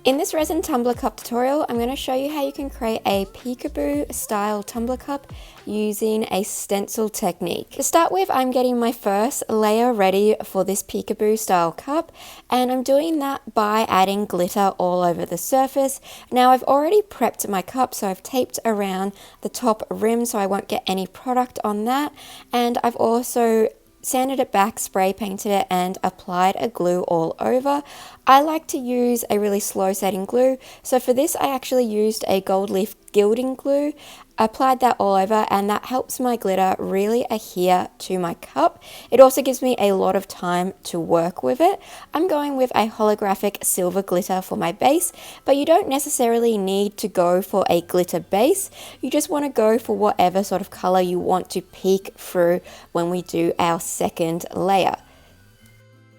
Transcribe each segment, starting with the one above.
In this resin tumbler cup tutorial, I'm going to show you how you can create a peekaboo style tumbler cup using a stencil technique. To start with, I'm getting my first layer ready for this peekaboo style cup, and I'm doing that by adding glitter all over the surface. Now I've already prepped my cup, so I've taped around the top rim so I won't get any product on that, and I've also sanded it back, spray painted it, and applied a glue all over. I like to use a really slow setting glue, so for this I actually used a gold leaf gilding glue. I applied that all over, and that helps my glitter really adhere to my cup. It also gives me a lot of time to work with it. I'm going with a holographic silver glitter for my base, but you don't necessarily need to go for a glitter base. You just want to go for whatever sort of color you want to peek through when we do our second layer.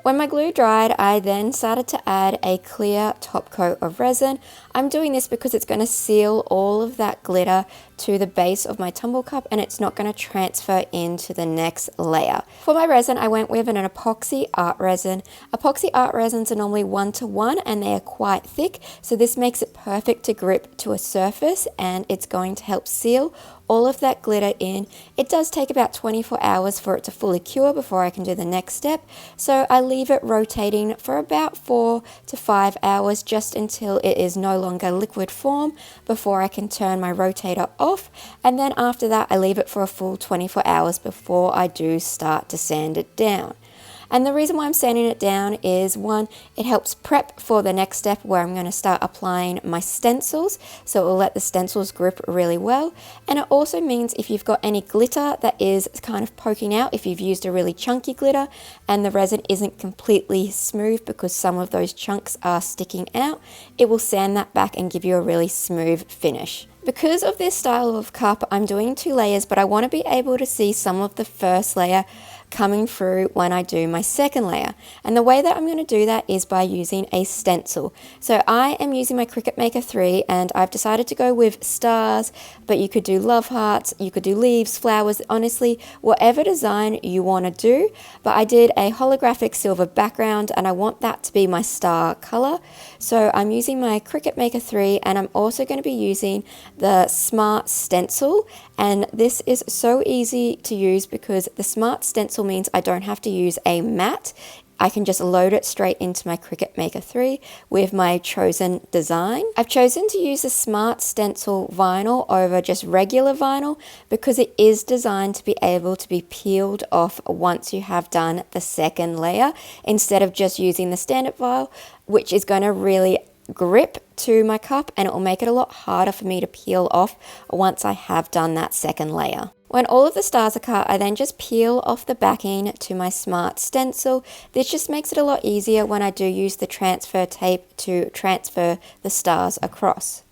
When my glue dried, I then started to add a clear top coat of resin. I'm doing this because it's going to seal all of that glitter to the base of my tumble cup, and it's not going to transfer into the next layer. For my resin, I went with an epoxy art resin. Epoxy art resins are normally 1:1 and they are quite thick, so this makes it perfect to grip to a surface, and it's going to help seal all of that glitter in. It does take about 24 hours for it to fully cure before I can do the next step, so I leave it rotating for about 4 to 5 hours just until it is no longer liquid form before I can turn my rotator off, and then after that I leave it for a full 24 hours before I do start to sand it down. And the reason why I'm sanding it down is, one, it helps prep for the next step where I'm going to start applying my stencils, so it will let the stencils grip really well. And it also means if you've got any glitter that is kind of poking out, if you've used a really chunky glitter and the resin isn't completely smooth because some of those chunks are sticking out, it will sand that back and give you a really smooth finish. Because of this style of cup, I'm doing 2 layers, but I want to be able to see some of the first layer coming through when I do my second layer. And the way that I'm going to do that is by using a stencil. So I am using my Cricut Maker 3, and I've decided to go with stars, but you could do love hearts, you could do leaves, flowers, honestly, whatever design you want to do. But I did a holographic silver background, and I want that to be my star color. So I'm using my Cricut Maker 3, and I'm also going to be using the Smart Stencil. And this is so easy to use because the Smart Stencil means I don't have to use a mat. I can just load it straight into my Cricut Maker 3 with my chosen design. I've chosen to use the Smart Stencil vinyl over just regular vinyl because it is designed to be able to be peeled off once you have done the second layer, instead of just using the standard vinyl, which is going to really grip to my cup, and it will make it a lot harder for me to peel off once I have done that second layer. When all of the stars are cut, I then just peel off the backing to my Smart Stencil. This just makes it a lot easier when I do use the transfer tape to transfer the stars across.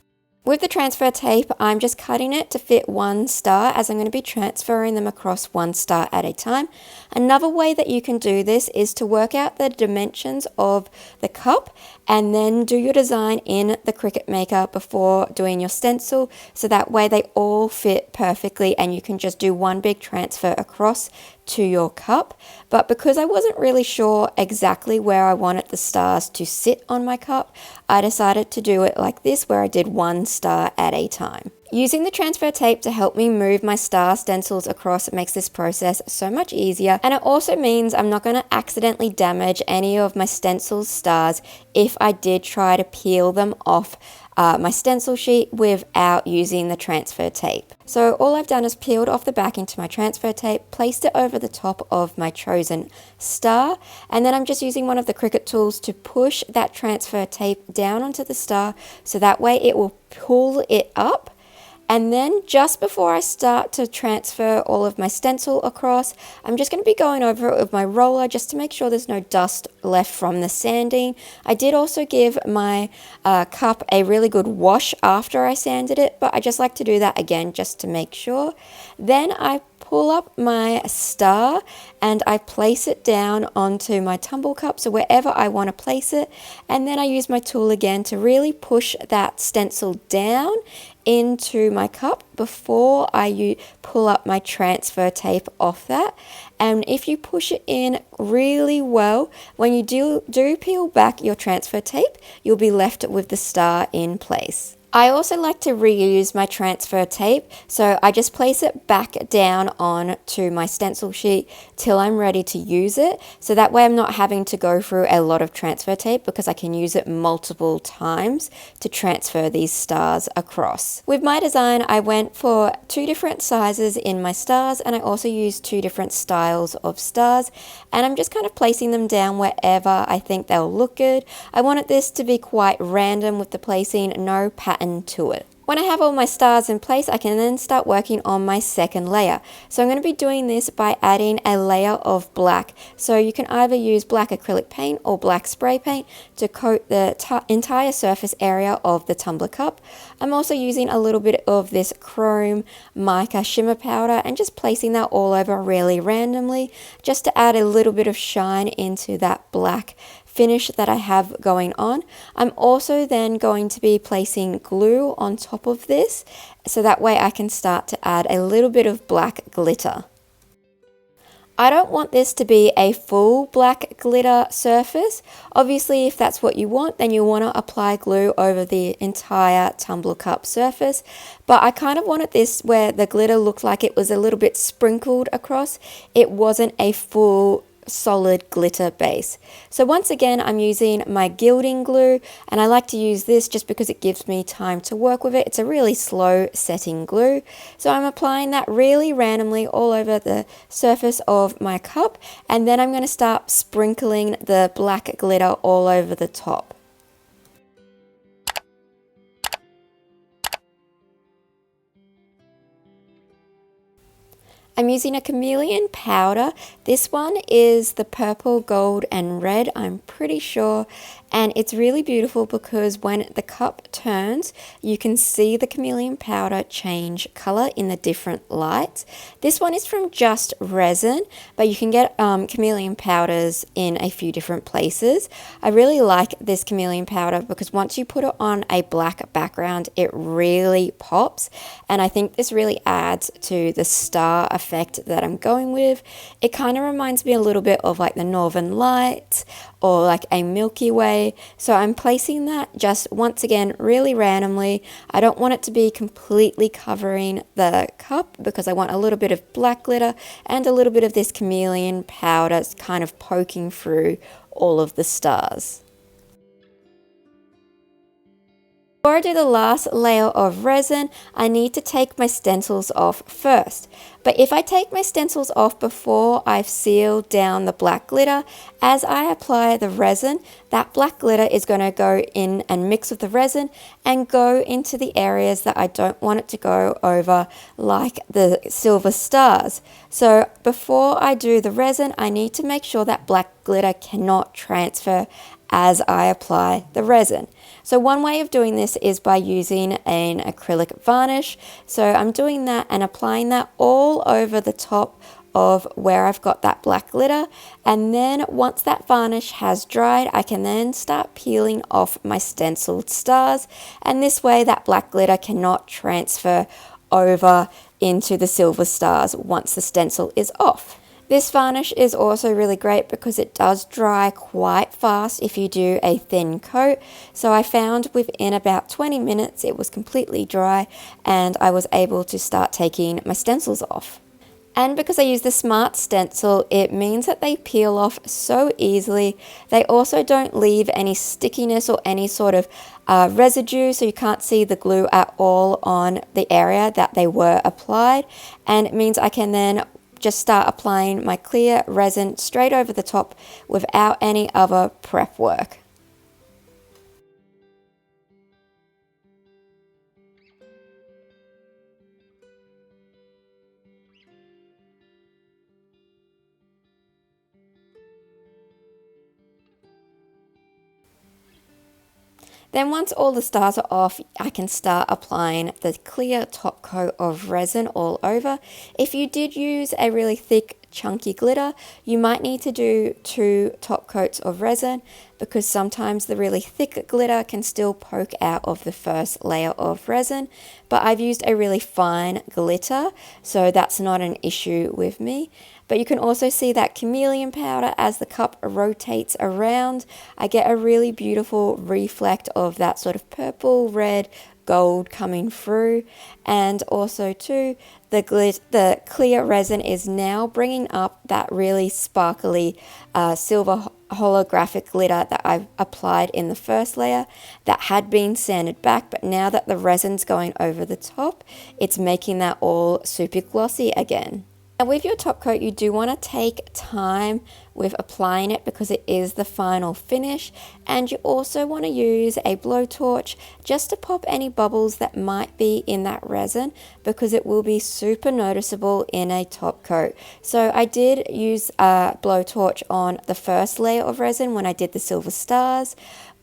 With the transfer tape, I'm just cutting it to fit 1 star, as I'm going to be transferring them across 1 star at a time. Another way that you can do this is to work out the dimensions of the cup and then do your design in the Cricut Maker before doing your stencil, so that way they all fit perfectly and you can just do one big transfer across to your cup. But because I wasn't really sure exactly where I wanted the stars to sit on my cup, I decided to do it like this, where I did 1 star at a time. Using the transfer tape to help me move my star stencils across makes this process so much easier, and it also means I'm not going to accidentally damage any of my stencil stars if I did try to peel them off my stencil sheet without using the transfer tape. So all I've done is peeled off the backing to my transfer tape, placed it over the top of my chosen star, and then I'm just using one of the Cricut tools to push that transfer tape down onto the star, so that way it will pull it up. And then just before I start to transfer all of my stencil across, I'm just going to be going over it with my roller just to make sure there's no dust left from the sanding. I did also give my cup a really good wash after I sanded it, but I just like to do that again just to make sure. Then I pull up my star and I place it down onto my tumble cup, so wherever I want to place it, and then I use my tool again to really push that stencil down into my cup before I pull up my transfer tape off that. And if you push it in really well, when you do peel back your transfer tape, you'll be left with the star in place. I also like to reuse my transfer tape, so I just place it back down onto my stencil sheet till I'm ready to use it, so that way I'm not having to go through a lot of transfer tape because I can use it multiple times to transfer these stars across. With my design, I went for 2 different sizes in my stars, and I also used 2 different styles of stars, and I'm just kind of placing them down wherever I think they'll look good. I wanted this to be quite random with the placing, no pattern to it. When I have all my stars in place, I can then start working on my second layer. So I'm going to be doing this by adding a layer of black. So you can either use black acrylic paint or black spray paint to coat the entire surface area of the tumbler cup. I'm also using a little bit of this chrome mica shimmer powder and just placing that all over really randomly, just to add a little bit of shine into that black finish that I have going on. I'm also then going to be placing glue on top of this, so that way I can start to add a little bit of black glitter. I don't want this to be a full black glitter surface. Obviously, if that's what you want, then you want to apply glue over the entire tumbler cup surface. But I kind of wanted this where the glitter looked like it was a little bit sprinkled across. It wasn't a full solid glitter base. So once again, I'm using my gilding glue, and I like to use this just because it gives me time to work with it. It's a really slow setting glue. So I'm applying that really randomly all over the surface of my cup, and then I'm going to start sprinkling the black glitter all over the top. I'm using a chameleon powder. This one is the purple, gold, and red, I'm pretty sure. And it's really beautiful because when the cup turns, you can see the chameleon powder change color in the different lights. This one is from just Resin, but you can get chameleon powders in a few different places. I really like this chameleon powder because once you put it on a black background, it really pops. And I think this really adds to the star effect that I'm going with. It kind of reminds me a little bit of like the Northern Lights or like a Milky Way. So I'm placing that just once again really randomly. I don't want it to be completely covering the cup because I want a little bit of black glitter and a little bit of this chameleon powder kind of poking through all of the stars. Before I do the last layer of resin, I need to take my stencils off first. But if I take my stencils off before I've sealed down the black glitter, as I apply the resin, that black glitter is going to go in and mix with the resin and go into the areas that I don't want it to go over, like the silver stars. So before I do the resin, I need to make sure that black glitter cannot transfer as I apply the resin. So one way of doing this is by using an acrylic varnish. So I'm doing that and applying that all over the top of where I've got that black glitter. And then once that varnish has dried, I can then start peeling off my stenciled stars. And this way that black glitter cannot transfer over into the silver stars once the stencil is off. This varnish is also really great because it does dry quite fast if you do a thin coat. So I found within about 20 minutes it was completely dry and I was able to start taking my stencils off. And because I use the Smart Stencil, it means that they peel off so easily. They also don't leave any stickiness or any sort of residue, so you can't see the glue at all on the area that they were applied. And it means I can then just start applying my clear resin straight over the top without any other prep work. Then once all the stars are off, I can start applying the clear top coat of resin all over. If you did use a really thick chunky glitter, you might need to do 2 top coats of resin because sometimes the really thick glitter can still poke out of the first layer of resin. But I've used a really fine glitter, so that's not an issue with me. But you can also see that chameleon powder as the cup rotates around. I get a really beautiful reflect of that sort of purple, red, gold coming through. And also too, the clear resin is now bringing up that really sparkly silver holographic glitter that I've applied in the first layer that had been sanded back, but now that the resin's going over the top, it's making that all super glossy again. Now with your top coat, you do want to take time with applying it because it is the final finish, and you also want to use a blowtorch just to pop any bubbles that might be in that resin because it will be super noticeable in a top coat. So I did use a blowtorch on the first layer of resin when I did the silver stars,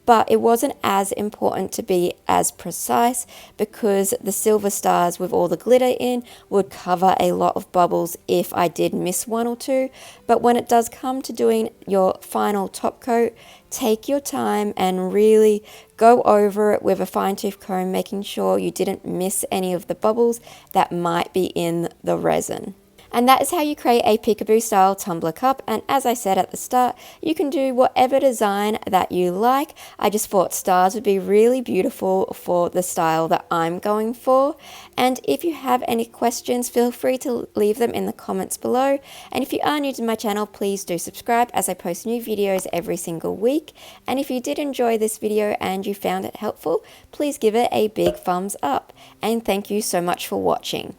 but it wasn't as important to be as precise because the silver stars with all the glitter in would cover a lot of bubbles if I did miss 1 or 2. But when it does come to doing your final top coat, take your time and really go over it with a fine-tooth comb, making sure you didn't miss any of the bubbles that might be in the resin. And that is how you create a peekaboo style tumbler cup. And as I said at the start, you can do whatever design that you like. I just thought stars would be really beautiful for the style that I'm going for. And if you have any questions, feel free to leave them in the comments below. And if you are new to my channel, please do subscribe as I post new videos every single week. And if you did enjoy this video and you found it helpful, please give it a big thumbs up. And thank you so much for watching.